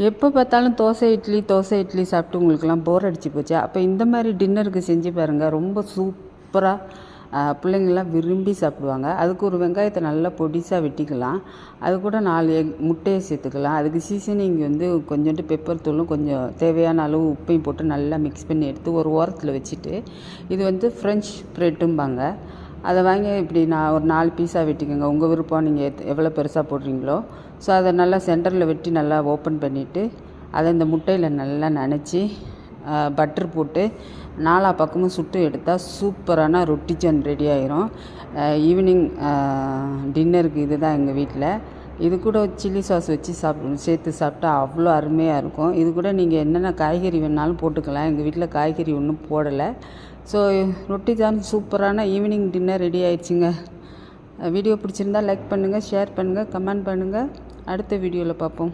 எப்போ பார்த்தாலும் தோசை இட்லி சாப்பிட்டு உங்களுக்கெல்லாம் போர் அடிச்சு போச்சு. அப்போ இந்த மாதிரி டின்னருக்கு செஞ்சு பாருங்கள். ரொம்ப சூப்பராக பிள்ளைங்கள்லாம் விரும்பி சாப்பிடுவாங்க. அதுக்கு ஒரு வெங்காயத்தை நல்லா பொடிசாக வெட்டிக்கலாம். அது கூட 4 முட்டையை சேர்த்துக்கலாம். அதுக்கு சீசனிங் கொஞ்சோண்டு பெப்பர் தூளும் கொஞ்சம் தேவையான அளவு உப்பையும் போட்டு நல்லா மிக்ஸ் பண்ணி எடுத்து ஒரு ஓரத்தில் வச்சுட்டு, இது ஃப்ரெஞ்ச் ப்ரெட்டும்பாங்க. அதை வாங்கி இப்படி ஒரு 4 பீஸாக வெட்டிக்கோங்க. உங்கள் விருப்பம், நீங்கள் எவ்வளோ பெருசாக போடுறீங்களோ. ஸோ அதை நல்லா சென்டரில் வெட்டி நல்லா ஓப்பன் பண்ணிவிட்டு, அதை இந்த முட்டையில் நல்லா நனைச்சி பட்டர் போட்டு 4 பக்கமும் சுட்டு எடுத்தால் சூப்பரான ரொட்டி ஜான் ரெடி ஆயிரும். ஈவினிங் டின்னருக்கு இது தான் எங்கள் வீட்டில். இது கூட சில்லி சாஸ் வச்சு சேர்த்து சாப்பிட்டா அவ்வளோ அருமையாக இருக்கும். இது கூட நீங்கள் என்னென்ன காய்கறி வேணாலும் போட்டுக்கலாம். எங்கள் வீட்டில் காய்கறி ஒன்றும் போடலை. ஸோ ரொட்டி ஜான் சூப்பரான ஈவினிங் டின்னர் ரெடி ஆயிடுச்சுங்க. வீடியோ பிடிச்சிருந்தால் லைக் பண்ணுங்கள், ஷேர் பண்ணுங்கள், கமெண்ட் பண்ணுங்கள். அடுத்த வீடியோவில் பார்ப்போம்.